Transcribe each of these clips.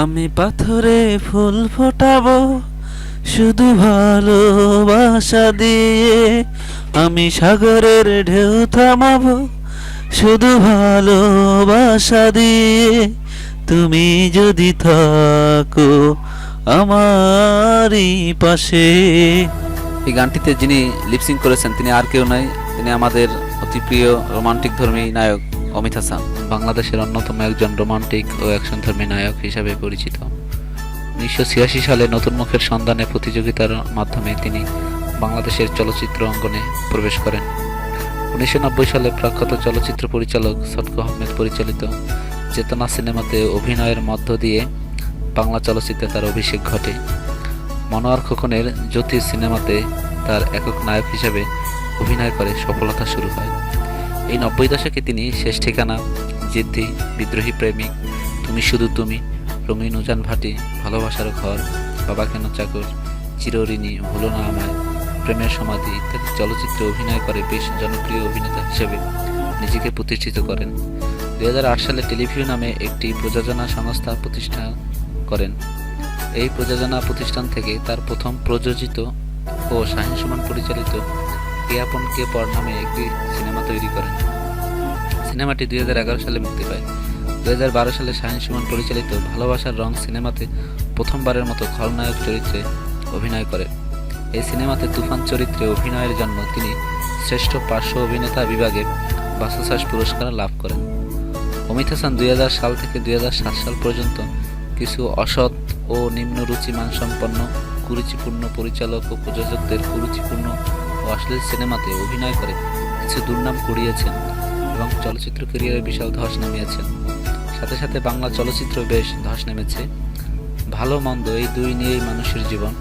আমি পাথরে ফুল ফোটাবো শুধু ভালোবাসা দিয়ে, আমি সাগরের ঢেউ থামাবো শুধু ভালোবাসা দিয়ে। তুমি যদি থাকো আমারই পাশে। এই গানটিতে যিনি লিপসিং করেছেন তিনি আর কেউ নয়, তিনি আমাদের অতি প্রিয় রোমান্টিক ধর্মী নায়ক অমিত হাসান। বাংলাদেশের অন্যতম একজন রোমান্টিক ও অ্যাকশন ধর্মী নায়ক হিসাবে পরিচিত। 1986 সালে নতুন মুখের সন্ধানে প্রতিযোগিতার মাধ্যমে তিনি বাংলাদেশের চলচ্চিত্র অঙ্গনে প্রবেশ করেন। 1990 সালে প্রখ্যাত চলচ্চিত্র পরিচালক সটকু আহমেদ পরিচালিত চেতনা সিনেমাতে অভিনয়ের মধ্য দিয়ে বাংলা চলচ্চিত্রে তার অভিষেক ঘটে। মনোয়ার খোকনের জ্যোতি সিনেমাতে তার একক নায়ক হিসেবে অভিনয় করে সফলতা শুরু হয়। এই 90 দশকে তিনি শেষ ঠিকানা, জিদ্দি, বিদ্রোহী প্রেমিক, তুমি শুধু তুমি, রঙিন উজান ভাটি, ভালোবাসার ঘর, বাবা কেন চাকর, চিরঋণী, ভুলো না আমায়, প্রেমের সমাধি ইত্যাদি চলচ্চিত্রে অভিনয় করে বেশ জনপ্রিয় অভিনেতা হিসেবে নিজেকে প্রতিষ্ঠিত করেন। 2008 সালে টেলিভিউ নামে একটি প্রযোজনা সংস্থা প্রতিষ্ঠা করেন। এই প্রযোজনা প্রতিষ্ঠান থেকে তার প্রথম প্রযোজিত ও শাহীন সুমন পরিচালিত কে আপন কে পর নামে একটি সিনেমা তৈরি করেন। সিনেমাটি 2011 সালে মুক্তি পায়। 2012 সালে শাহীন সুমন পরিচালিত ভালোবাসার রং সিনেমাতে প্রথমবারের মতো খলনায়ক চরিত্রে অভিনয় করেন। এই সিনেমাতে তুফান চরিত্রে অভিনয়ের জন্য তিনি শ্রেষ্ঠ পার্শ্ব অভিনেতা বিভাগে বাচসাস পুরস্কার লাভ করেন। অমিত হাসান 2000 সাল থেকে 2007 সাল পর্যন্ত কিছু অসৎ ও নিম্ন রুচি মানসম্পন্ন কুরুচিপূর্ণ পরিচালক ও প্রযোজকদের কুরুচিপূর্ণ ও অশ্লীল সিনেমাতে অভিনয় করে কিছু দুর্নাম কুড়িয়েছেন এবং চলচ্চিত্র ক্যারিয়ারে বিশাল ধস নামিয়েছেন। সাথে সাথে বাংলা চলচ্চিত্র বেশ ধস নেমেছে। ভালো মন্দ এই দুই নিয়েই মানুষের জীবন।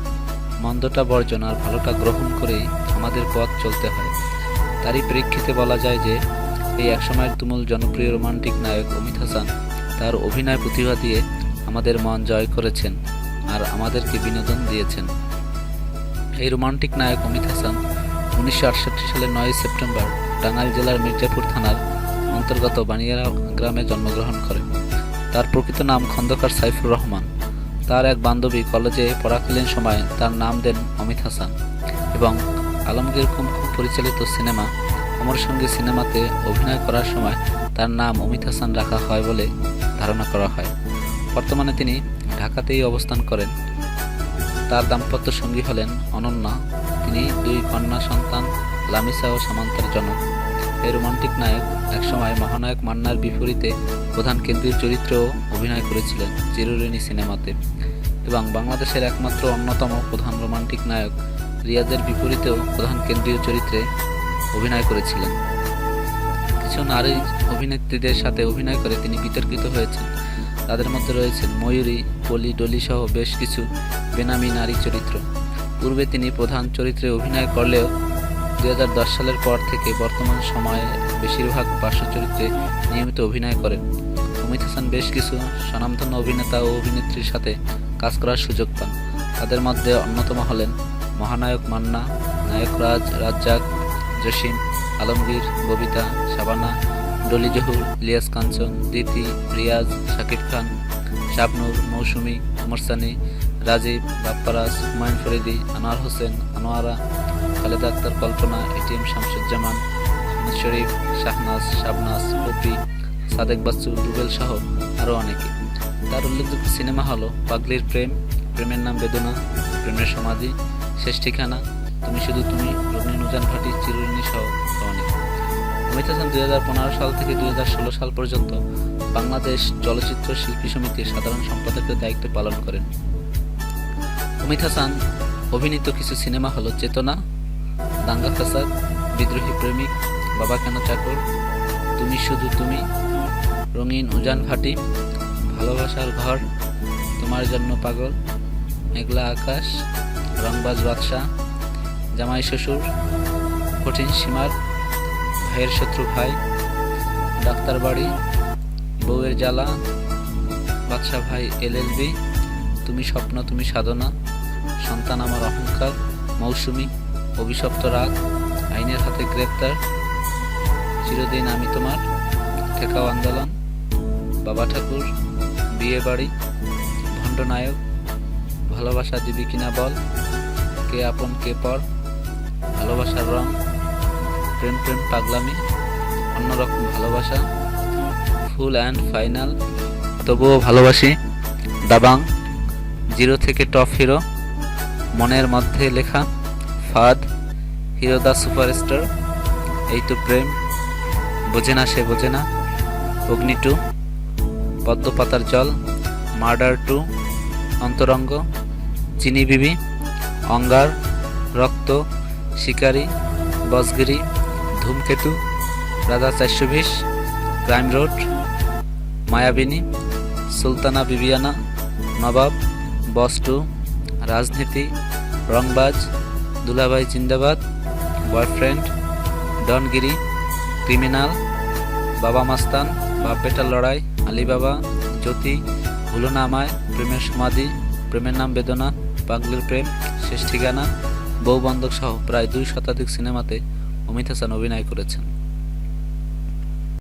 মন্দটা বর্জন আর ভালোটা গ্রহণ করেই আমাদের পথ চলতে হয়। তারই প্রেক্ষিতে বলা যায় যে এই একসময়ের তুমুল জনপ্রিয় রোমান্টিক নায়ক অমিত হাসান তার অভিনয় প্রতিভা দিয়ে আমাদের মন জয় করেছেন আর আমাদেরকে বিনোদন দিয়েছেন। এই রোমান্টিক নায়ক অমিত হাসান 1968 সালের 9 সেপ্টেম্বর টাঙ্গাইল জেলার মির্জাপুর থানার অন্তর্গত বানিয়ারা গ্রামে জন্মগ্রহণ করেন। তার প্রকৃত নাম খন্দকার সাইফুর রহমান। তার এক বান্ধবী কলেজে পড়াকালীন সময়ে তার নাম দেন অমিত হাসান এবং আলমগীর কুমকু পরিচালিত সিনেমা অমর সঙ্গী সিনেমাতে অভিনয় করার সময় তার নাম অমিত হাসান রাখা হয় বলে ধারণা করা হয়। বর্তমানে তিনি ঢাকাতেই অবস্থান করেন। তার দাম্পত্য সঙ্গী হলেন অনন্যা। তিনি 2 কন্যা সন্তান লামিসা ও সামান্তার জনক। এই রোমান্টিক নায়ক একসময় মহানায়ক মান্নার বিপরীতে প্রধান কেন্দ্রীয় চরিত্রেও অভিনয় করেছিলেন চিরঋণী সিনেমাতে এবং বাংলাদেশের একমাত্র অন্যতম প্রধান রোমান্টিক নায়ক রিয়াজের বিপরীতেও প্রধান কেন্দ্রীয় চরিত্রে অভিনয় করেছিলেন। কিছু নারী অভিনেত্রীদের সাথে অভিনয় করে তিনি বিতর্কিত হয়েছেন। তাদের মধ্যে রয়েছেন ময়ূরী, পলি, ডলি সহ বেশ কিছু বেনামী নারী চরিত্র। পূর্বে তিনি প্রধান চরিত্রে অভিনয় করলেও 2010 সালের পর থেকে বর্তমান সময়ে বেশিরভাগ পার্শ্ব চরিত্রে নিয়মিত অভিনয় করেন। অমিত হাসান বেশ কিছু স্বনামধন্য অভিনেতা ও অভিনেত্রীর সাথে কাজ করার সুযোগ পান। তাদের মধ্যে অন্যতম হলেন মহানায়ক মান্না, নায়ক রাজ্জাক, জসিম, আলমগীর, ববিতা, শাবানা, ডলি জহুর, ইলিয়াস কাঞ্চন, দিতি, রিয়াজ, শাকিব খান, শাবনূর, মৌসুমী, ওমর সানি, রাজীব, বাপ্পারাজ, হুমায়ুন ফরিদি, আনোয়ার হোসেন, আনোয়ারা, খালেদা আক্তার কল্পনা, এটিএম শামসুজ্জামান, আহমেদ শরীফ, শাহনাজ, শাবনাজ, পপি, সাদেক বাচ্চু, রুবেল সহ আরও অনেকে। তার উল্লেখযোগ্য সিনেমা হলো পাগলির প্রেম, প্রেমের নাম বেদনা, প্রেমের সমাধি, শেষ ঠিকানা, তুমি শুধু তুমি, রঙিন উজান ভাটি, চিরঋণী সহ অনেক। অমিত হাসান 2015 সাল থেকে 2016 সাল পর্যন্ত বাংলাদেশ চলচ্চিত্র শিল্পী সমিতির সাধারণ সম্পাদকের দায়িত্ব পালন করেন। অমিত হাসান অভিনীত কিছু সিনেমা হলো চেতনা, দাঙ্গা ফাসাদ, বিদ্রোহী প্রেমিক, বাবা কেন চাকর, তুমি শুধু তুমি, রঙিন উজান ভাটি, ভালোবাসার ঘর, তোমার জন্য পাগল, মেঘলা আকাশ, রংবাজ বাদশাহ, জামাই শ্বশুর, কঠিন সীমার, ভাইয়ের শত্রু ভাই, ডাক্তার বাড়ি, বউয়ের জ্বালা, বাদশা ভাই এলএলবি, তুমি স্বপ্ন তুমি সাধনা, সন্তান আমার অহংকার, মৌসুমী, অভিশপ্ত রাগ, আইনের হাতে গ্রেপ্তার, চিরদিন আমি তোমার, ঠেকাও আন্দোলন, বাবা ঠাকুর, বিয়ে বাড়ি, নায়ক, ভালোবাসা দিবি কিনা বল, কে আপন কে পর, ভালোবাসার রং, প্রেম প্রেম পাগলামি, অন্যরকম ভালোবাসা, ফুল অ্যান্ড ফাইনাল, তবুও ভালোবাসি, দাবাং, জিরো থেকে টপ হিরো, মনের মধ্যে লেখা, ফাদ, হিরো দা সুপারস্টার, এই তো প্রেম, বোঝে না সে বোঝে না, অগ্নি 2, পদ্মপাতার জল, মার্ডার 2, অন্তরঙ্গ, চিনি বিবি, অঙ্গার, রক্ত, শিকারি, বসগিরি, ধূমকেতু, রাজা 420, ক্রাইম রোড, মায়াবিনী, সুলতানা বিবিয়ানা, নবাব, বস 2, রাজনীতি, রংবাজ, দুলাভাই জিন্দাবাদ, বয়ফ্রেন্ড, ডনগিরি, ক্রিমিনাল, বাবা মাস্তান, বাপ বেটার লড়াই, আলিবাবা, জ্যোতি, ভুলো না আমায়, প্রেমের সমাধি, প্রেমের নাম বেদনা, পাগলের প্রেম, শেষ ঠিকানা, বউ বন্ধক সহ প্রায় 2 শতাধিক সিনেমাতে অমিত হাসান অভিনয় করেছেন।